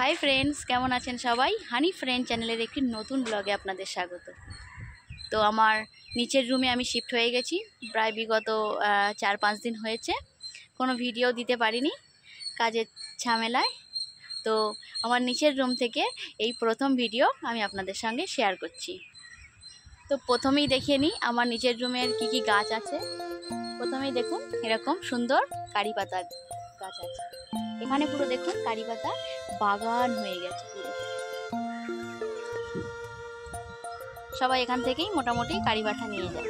Hi friends, কেমন আছেন সবাই? হানি ফ্রেন্ড চ্যানেলের একটি নতুন ব্লগে আপনাদের স্বাগত। তো আমার নিচের রুমে আমি শিফট হয়ে গেছি, প্রায় বিগত 4-5 দিন হয়েছে। কোনো ভিডিও দিতে পারিনি কাজের ঝামেলায়। তো আমার নিচের রুম থেকে এই প্রথম ভিডিও আমি আপনাদের সঙ্গে শেয়ার করছি। তো প্রথমেই দেখিয়ে নিই আমার নিচের রুমের কি কি গাছ আছে। প্রথমেই দেখুন, এরকম সুন্দর কারি পাতা গাছ আছে। এখানে পুরো দেখুন কারি পাতা বাগান হয়ে গেছে পুরো। সবাই এখান থেকেই মোটামুটি কারি পাতা নিয়ে যায়।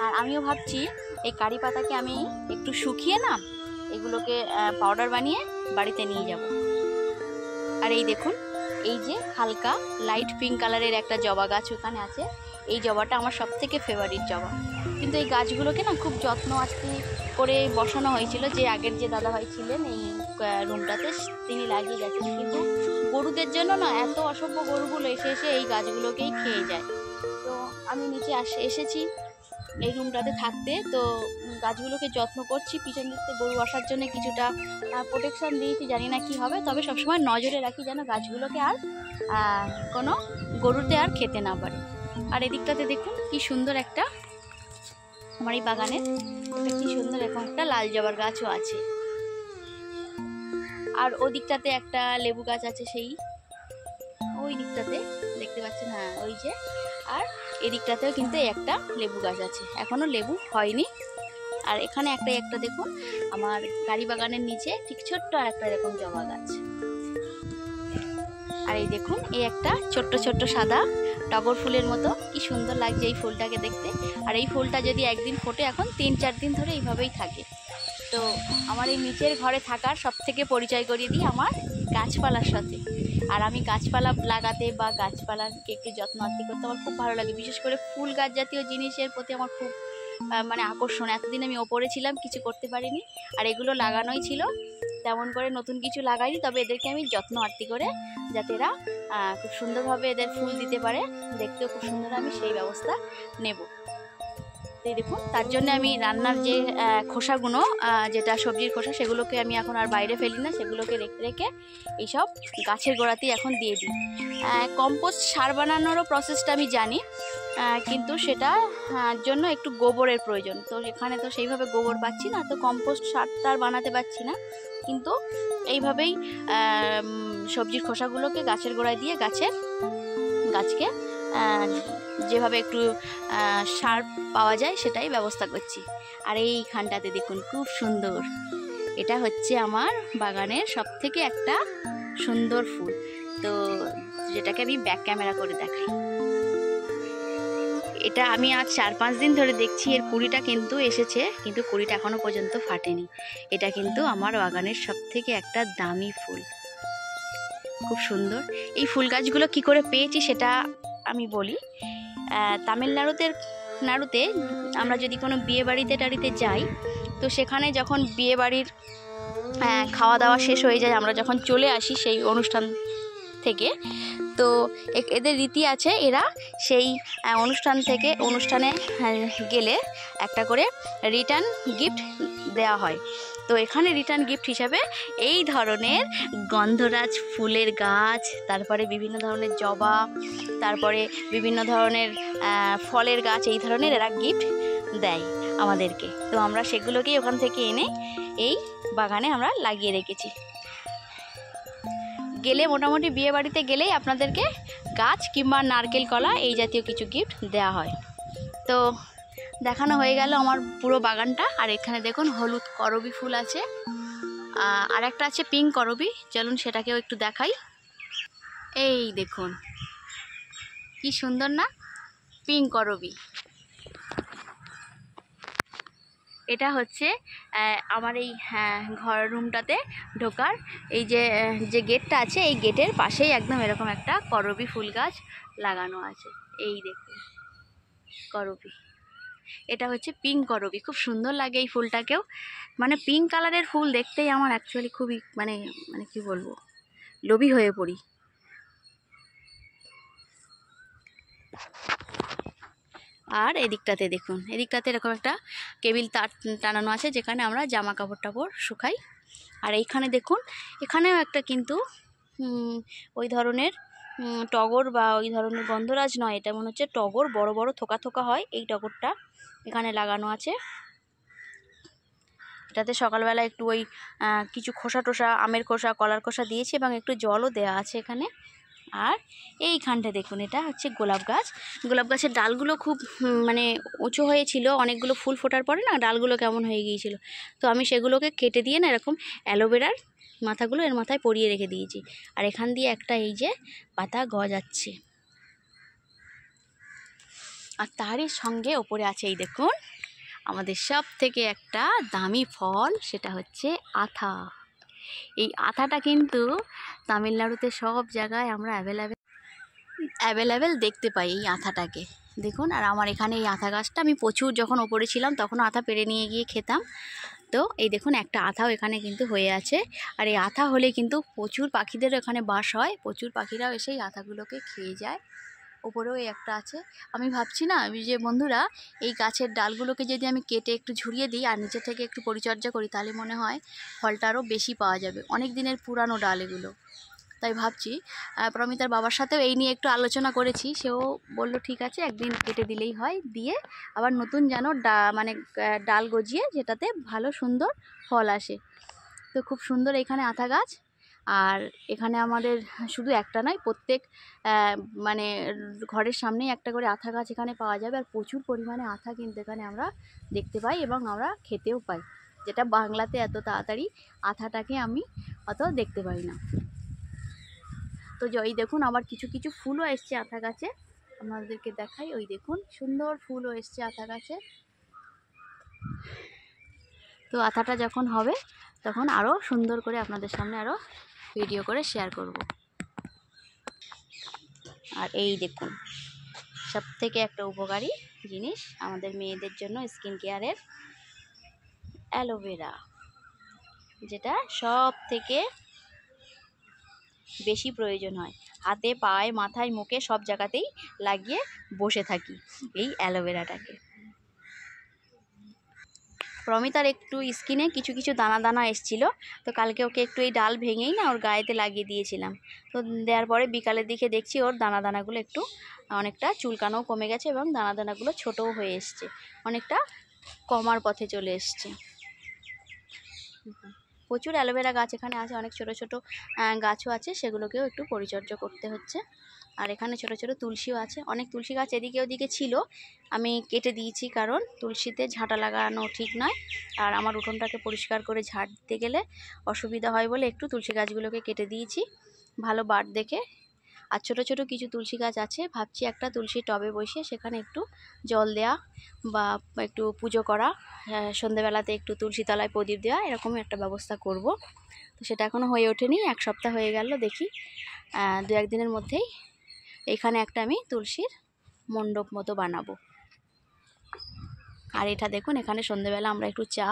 আর আমিও ভাবছি এই কারি পাতাকে আমি একটু শুকিয়ে না এগুলোকে পাউডার বানিয়ে বাড়িতে নিয়ে যাব। আর এই দেখুন, এই যে হালকা লাইট পিঙ্ক কালারের একটা জবা গাছ ওখানে আছে। এই জবাটা আমার সবথেকে ফেভারিট জবা। কিন্তু এই গাছগুলোকে না খুব যত্ন আস্তে করে বসানো হয়েছিল, যে আগের যে দাদাভাই ছিলেন এই রুমটাতে তিনি লাগিয়ে গেছেন। কিন্তু গরুদের জন্য না এত অসভ্য গরুগুলো এসে এসে এই গাছগুলোকেই খেয়ে যায়। তো আমি নিচে এসেছি এই রুমটাতে থাকতে, তো গাছগুলোকে যত্ন করছি। পিছন দিকতে গরু আসার জন্য কিছুটা প্রোটেকশন দিয়েছি, জানি না কি হবে, তবে সবসময় নজরে রাখি যেন গাছগুলোকে আর কোনো গরুতে আর খেতে না পারে। আর এদিকটাতে দেখুন কি সুন্দর একটা, আমার এই বাগানের কি সুন্দর এরকম একটা লাল জবার গাছও আছে। আর ওদিকটাতে একটা লেবু গাছ আছে, সেই ওই দিকটাতে দেখতে পাচ্ছেন, হ্যাঁ ওই যে। আর এদিকটাতেও কিন্তু একটা লেবু গাছ আছে, এখনো লেবু হয়নি। আর এখানে একটা দেখুন আমার কারি বাগানের নিচে ঠিক ছোট্ট আর একটা এরকম জবা গাছ। আর এই দেখুন এই একটা ছোট্ট ছোট্ট সাদা টগর ফুলের মতো, কি সুন্দর লাগছে এই ফুলটাকে দেখতে। আর এই ফুলটা যদি একদিন ফোটে, এখন 3-4 দিন ধরে এইভাবেই থাকে। তো আমার এই নিচের ঘরে থাকার সব থেকে পরিচয় করিয়ে দিই আমার গাছপালার সাথে। আর আমি গাছপালা লাগাতে বা গাছপালাকে একটু যত্ন আত্তি করতে আমার খুব ভালো লাগে। বিশেষ করে ফুল গাছ জাতীয় জিনিসের প্রতি আমার খুব আকর্ষণ। এতদিন আমি ওপরে ছিলাম, কিছু করতে পারিনি। আর এগুলো লাগানোই ছিল, তেমন করে নতুন কিছু লাগাইনি। তবে এদেরকে আমি যত্ন আত্তি করে যাতে এরা খুব সুন্দরভাবে এদের ফুল দিতে পারে, দেখতেও খুব সুন্দর, আমি সেই ব্যবস্থা নেব। দেখুন, তার জন্য আমি রান্নার যে খোসাগুলো, যেটা সবজির খোসা, সেগুলোকে আমি এখন আর বাইরে ফেলি না, সেগুলোকে রেখে রেখে এইসব গাছের গোড়াতেই এখন দিয়ে দিই। কম্পোস্ট সার বানানোরও প্রসেসটা আমি জানি, কিন্তু সেটা জন্য একটু গোবরের প্রয়োজন। তো এখানে তো সেইভাবে গোবর পাচ্ছি না, তো কম্পোস্ট সারটা আর বানাতে পারছি না। কিন্তু এইভাবেই সবজির খোসাগুলোকে গাছের গোড়ায় দিয়ে গাছকে যেভাবে একটু সার পাওয়া যায় সেটাই ব্যবস্থা করছি। আর এইখানটাতে দেখুন খুব সুন্দর, এটা হচ্ছে আমার বাগানের সব থেকে একটা সুন্দর ফুল, তো যেটাকে আমি ব্যাক ক্যামেরা করে দেখাই। এটা আমি আজ 4-5 দিন ধরে দেখছি, এর কুড়িটা কিন্তু এসেছে, কিন্তু কুড়িটা এখনো পর্যন্ত ফাটেনি। এটা কিন্তু আমার বাগানের সব থেকে একটা দামি ফুল, খুব সুন্দর। এই ফুল গাছগুলো কি করে পেয়েছি সেটা আমি বলি। তামিলনাড়ুতে আমরা যদি কোনো বিয়ে বাড়িতে যাই, তো সেখানে যখন বিয়ে বাড়ির খাওয়া দাওয়া শেষ হয়ে যায়, আমরা যখন চলে আসি সেই অনুষ্ঠান থেকে, তো এদের রীতি আছে, এরা সেই অনুষ্ঠানে গেলে একটা করে রিটার্ন গিফট দেওয়া হয়। তো এখানে রিটার্ন গিফট হিসাবে এই ধরনের গন্ধরাজ ফুলের গাছ, তারপরে বিভিন্ন ধরনের জবা, তারপরে বিভিন্ন ধরনের ফলের গাছ, এই ধরনের এরা গিফট দেয় আমাদেরকে। তো আমরা সেগুলোকেই ওখান থেকে এনে এই বাগানে আমরা লাগিয়ে রেখেছি। গেলে মোটামুটি বিয়ে বাড়িতে গেলেই আপনাদেরকে গাছ কিংবা নারকেল কলা এই জাতীয় কিছু গিফট দেওয়া হয়। তো দেখানো হয়ে গেল আমার পুরো বাগানটা। আর এখানে দেখুন হলুদ করবি ফুল আছে, আর একটা আছে পিঙ্ক করবি, চলুন সেটাকেও একটু দেখাই। এই দেখুন কি সুন্দর না, পিঙ্ক করবি। এটা হচ্ছে আমার এই ঘর রুমটাতে ঢোকার এই যে গেটটা আছে, এই গেটের পাশেই একদম এরকম একটা করবি ফুল গাছ লাগানো আছে। এই দেখুন করবি, এটা হচ্ছে পিঙ্ক করবি। খুব সুন্দর লাগে এই ফুলটাকেও, মানে পিঙ্ক কালারের ফুল দেখতেই আমার অ্যাকচুয়ালি খুবই মানে কি বলবো, লোভী হয়ে পড়ি। আর এদিকটাতে দেখুন, এদিকটাতে এরকম একটা কেবিল তার টানানো আছে, যেখানে আমরা জামা কাপড় শুকাই। আর এইখানে দেখুন, এখানেও একটা কিন্তু ওই ধরনের টগর বা ওই ধরনের গন্ধরাজ নয়, এটা মনে হচ্ছে টগর, বড় বড় থোকা থোকা হয়, এই টগরটা এখানে লাগানো আছে। এটাতে সকালবেলা একটু ওই কিছু খোসা টোসা, আমের খোসা, কলার খোসা দিয়েছি এবং একটু জলও দেওয়া আছে এখানে। আর এইখানটা দেখুন, এটা হচ্ছে গোলাপ গাছ। গোলাপ গাছের ডালগুলো খুব মানে উঁচু হয়েছিল, অনেকগুলো ফুল ফোটার পরে না ডালগুলো কেমন হয়ে গিয়েছিল, তো আমি সেগুলোকে কেটে দিয়ে না এরকম অ্যালোভেরার মাথাগুলো এর মাথায় পরিয়ে রেখে দিয়েছি। আর এখান দিয়ে একটা এই যে পাতা গজাচ্ছে, আর তারই সঙ্গে ওপরে আছে এই দেখুন আমাদের সব থেকে একটা দামি ফল, সেটা হচ্ছে আথা। এই আথাটা কিন্তু তামিলনাড়ুতে সব জায়গায় আমরা অ্যাভেলেবেল দেখতে পাই এই আথাটাকে, দেখুন। আর আমার এখানে এই আথা গাছটা, আমি প্রচুর যখন ওপরে ছিলাম তখন আথা পেড়ে নিয়ে গিয়ে খেতাম। তো এই দেখুন একটা আথাও এখানে কিন্তু হয়ে আছে। আর এই আথা হলে কিন্তু প্রচুর পাখিদেরও এখানে বাস হয়, প্রচুর পাখিরাও এসে এই আথাগুলোকে খেয়ে যায়। ওপরেও এই একটা আছে। আমি ভাবছি না যে বন্ধুরা, এই গাছের ডালগুলোকে যদি আমি কেটে একটু ঝুরিয়ে দিই আর নিচে থেকে একটু পরিচর্যা করি, তাহলে মনে হয় ফলটা আরও বেশি পাওয়া যাবে। অনেক দিনের পুরানো ডাল এগুলো, তাই ভাবছি। প্রমিতার বাবার সাথেও এই নিয়ে একটু আলোচনা করেছি, সেও বলল ঠিক আছে, একদিন কেটে দিলেই হয়, দিয়ে আবার নতুন যেন মানে ডাল গজিয়ে যেটাতে ভালো সুন্দর ফল আসে। তো খুব সুন্দর এখানে আথা গাছ। আর এখানে আমাদের শুধু একটা নয়, প্রত্যেক মানে ঘরের সামনেই একটা করে আথা গাছ এখানে পাওয়া যাবে। আর প্রচুর পরিমাণে আথা কিন্তু এখানে আমরা দেখতে পাই এবং আমরা খেতেও পাই, যেটা বাংলাতে এত তাড়াতাড়ি আথাটাকে আমি অত দেখতে পাই না। তো এই দেখুন আবার কিছু কিছু ফুলও এসছে আথা গাছে, আপনাদেরকে দেখাই। ওই দেখুন সুন্দর ফুলও এসছে আথা গাছে। তো আথাটা যখন হবে তখন আরও সুন্দর করে আপনাদের সামনে আরও ভিডিও করে শেয়ার করব। আর এই দেখুন সব থেকে একটা উপকারী জিনিস আমাদের মেয়েদের জন্য, স্কিন কেয়ারের অ্যালোভেরা, যেটা সব থেকে বেশি প্রয়োজন হয়। হাতে, পায়ে, মাথায়, মুখে সব জায়গাতেই লাগিয়ে বসে থাকি এই অ্যালোভেরাটাকে। প্রমিতার একটু স্কিনে কিছু কিছু দানা দানা এসছিল, তো কালকে ওকে একটু এই ডাল ভেঙেই না ওর গায়েতে লাগিয়ে দিয়েছিলাম। তো দেওয়ার পরে বিকালের দিকে দেখছি ওর দানা দানাগুলো একটু অনেকটা চুলকানোও কমে গেছে এবং দানা দানাগুলো ছোটও হয়ে এসছে, অনেকটা কমার পথে চলে এসছে। প্রচুর অ্যালোভেরা গাছ এখানে আছে, অনেক ছোট ছোট গাছও আছে, সেগুলোকেও একটু পরিচর্যা করতে হচ্ছে। আর এখানে ছোট ছোট তুলসীও আছে, অনেক তুলসী গাছ এদিকে ওদিকে ছিল, আমি কেটে দিয়েছি, কারণ তুলসীতে ঝাঁটা লাগানো ঠিক নয়। আর আমার উঠোনটাকে পরিষ্কার করে ঝাড় দিতে গেলে অসুবিধা হয় বলে একটু তুলসী গাছগুলোকে কেটে দিয়েছি ভালো বাড় দেখে। আর ছোট ছোট কিছু তুলসী গাছ আছে, ভাবছি একটা তুলসী টবে বসিয়ে সেখানে একটু জল দেয়া বা একটু পুজো করা, সন্ধেবেলাতে একটু তুলসী তলায় প্রদীপ দেওয়া, এরকমই একটা ব্যবস্থা করব। তো সেটা এখনও হয়ে ওঠেনি, এক সপ্তাহ হয়ে গেল, দেখি 2-1 দিনের মধ্যেই এখানে একটা আমি তুলসীর মণ্ডপ মতো বানাবো। আর এটা দেখুন, এখানে সন্ধেবেলা আমরা একটু চা,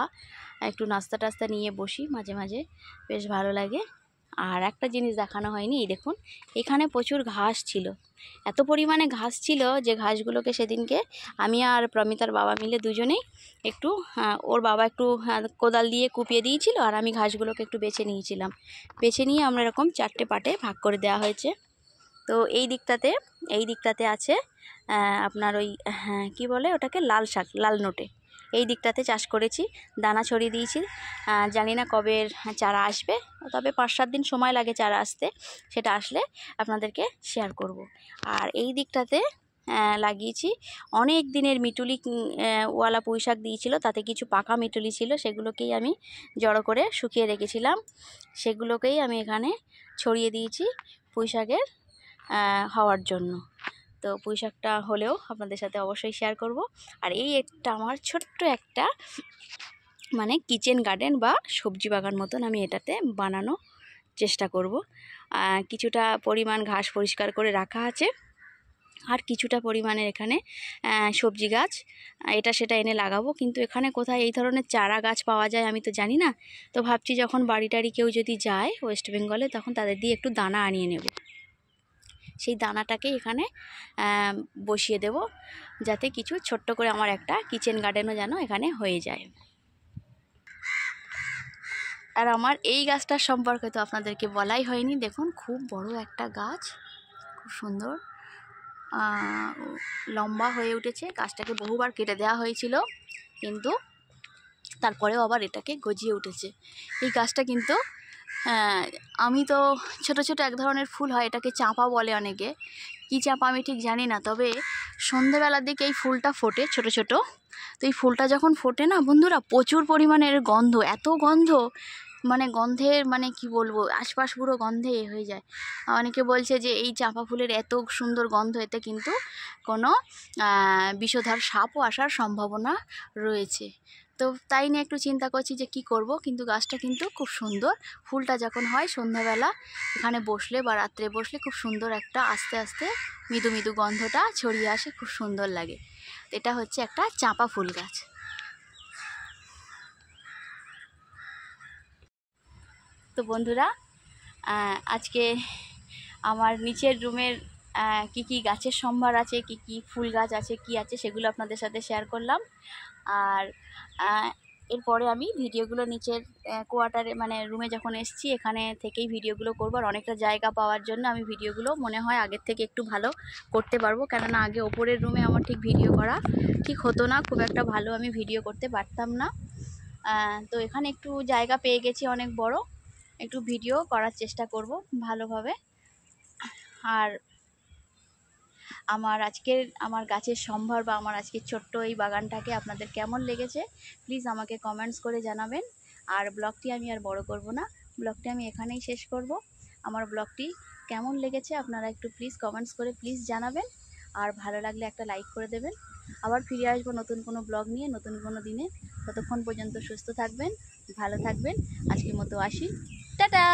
একটু নাস্তা টাস্তা নিয়ে বসি মাঝে মাঝে, বেশ ভালো লাগে। আর একটা জিনিস দেখানো হয়নি, এই দেখুন এখানে প্রচুর ঘাস ছিল, এত পরিমাণে ঘাস ছিল যে ঘাসগুলোকে সেদিনকে আমি আর প্রমিতার বাবা মিলে দুজনেই একটু ওর বাবা একটু কোদাল দিয়ে কুপিয়ে দিয়েছিল, আর আমি ঘাসগুলোকে একটু বেছে নিয়েছিলাম। বেছে নিয়ে আমরা এরকম 4টে পার্টে ভাগ করে দেওয়া হয়েছে। তো এই দিকটাতে আছে আপনার ওই কী বলে ওটাকে, লাল শাক, লাল নোটে। এই দিকটাতে চাষ করেছি, দানা ছড়িয়ে দিয়েছি। জানি না কবে চারা আসবে, তবে 5-7 দিন সময় লাগে চারা আসতে, সেটা আসলে আপনাদেরকে শেয়ার করব। আর এই দিকটাতে লাগিয়েছি অনেক দিনের মিটুলি ওয়ালা পুঁই শাক দিয়েছিল, তাতে কিছু পাকা মিটুলি ছিল, সেগুলোকেই আমি জড়ো করে শুকিয়ে রেখেছিলাম, সেগুলোকেই আমি এখানে ছড়িয়ে দিয়েছি পুঁই শাকের হওয়ার জন্য। তো পুঁই শাকটা হলেও আপনাদের সাথে অবশ্যই শেয়ার করব। আর এই একটা আমার ছোট্ট একটা মানে কিচেন গার্ডেন বা সবজি বাগান মতন আমি এটাতে বানানো চেষ্টা করব। কিছুটা পরিমাণ ঘাস পরিষ্কার করে রাখা আছে, আর কিছুটা পরিমাণের এখানে সবজি গাছ এটা সেটা এনে লাগাবো। কিন্তু এখানে কোথায় এই ধরনের চারা গাছ পাওয়া যায় আমি তো জানি না, তো ভাবছি যখন বাড়ি টাড়ি কেউ যদি যায় ওয়েস্ট বেঙ্গলে, তখন তাদের দিয়ে একটু দানা আনিয়ে নেব, সেই দানাটাকে এখানে বসিয়ে দেব, যাতে কিছু ছোট্ট করে আমার একটা কিচেন গার্ডেনও যেন এখানে হয়ে যায়। আর আমার এই গাছটার সম্পর্কে তো আপনাদেরকে বলাই হয়নি। দেখুন খুব বড় একটা গাছ, খুব সুন্দর লম্বা হয়ে উঠেছে। গাছটাকে বহুবার কেটে দেওয়া হয়েছিল, কিন্তু তারপরেও আবার এটাকে গজিয়ে উঠেছে। এই গাছটা কিন্তু আমি তো ছোট ছোট এক ধরনের ফুল হয়, এটাকে চাঁপা বলে অনেকে, কী চাঁপা আমি ঠিক জানি না। তবে সন্ধেবেলার দিকে এই ফুলটা ফোটে ছোট ছোট। তো এই ফুলটা যখন ফোটে না বন্ধুরা, প্রচুর পরিমাণের গন্ধ, এত গন্ধ, মানে গন্ধের মানে কি বলবো, আশপাশ পুরো গন্ধে হয়ে যায়। অনেকে বলছে যে এই চাঁপা ফুলের এত সুন্দর গন্ধ, এতে কিন্তু কোনো বিষধর সাপও আসার সম্ভাবনা রয়েছে। তো তাই নিয়ে একটু চিন্তা করছি যে কি করব। কিন্তু গাছটা কিন্তু খুব সুন্দর, ফুলটা যখন হয় সন্ধ্যাবেলা এখানে বসলে বা রাত্রে বসলে খুব সুন্দর একটা আস্তে আস্তে মৃদু মৃদু গন্ধটা ছড়িয়ে আসে, খুব সুন্দর লাগে। এটা হচ্ছে একটা চাঁপা ফুল গাছ। তো বন্ধুরা, আজকে আমার নিচের রুমের কি কি গাছের সম্ভার আছে, কি কি ফুল গাছ আছে, কি আছে, সেগুলো আপনাদের সাথে শেয়ার করলাম। আর এরপরে আমি ভিডিওগুলো নিচের কোয়ার্টারে মানে রুমে যখন এসেছি এখানে থেকেই ভিডিওগুলো করবো। আর অনেকটা জায়গা পাওয়ার জন্য আমি ভিডিওগুলো মনে হয় আগের থেকে একটু ভালো করতে পারবো, কেননা আগে ওপরের রুমে আমার ঠিক ভিডিও করা ঠিক হতো না, খুব একটা ভালো আমি ভিডিও করতে পারতাম না। তো এখানে একটু জায়গা পেয়ে গেছি অনেক বড়, একটু ভিডিও করার চেষ্টা করব ভালোভাবে। আর আমার গাছের সম্ভার বা আমার আজকের ছোট্ট এই বাগানটাকে আপনাদের কেমন লেগেছে প্লিজ আমাকে কমেন্টস করে জানাবেন। আর ব্লগটি আমি আর বড় করব না, ব্লগটি আমি এখানেই শেষ করব। আমার ব্লগটি কেমন লেগেছে আপনারা একটু প্লিজ কমেন্টস করে প্লিজ জানাবেন। আর ভালো লাগলে একটা লাইক করে দেবেন। আবার ফিরে আসবো নতুন কোনো ব্লগ নিয়ে, নতুন কোনো দিনে। ততক্ষণ পর্যন্ত সুস্থ থাকবেন, ভালো থাকবেন। আজকের মতো আসি, টাটা।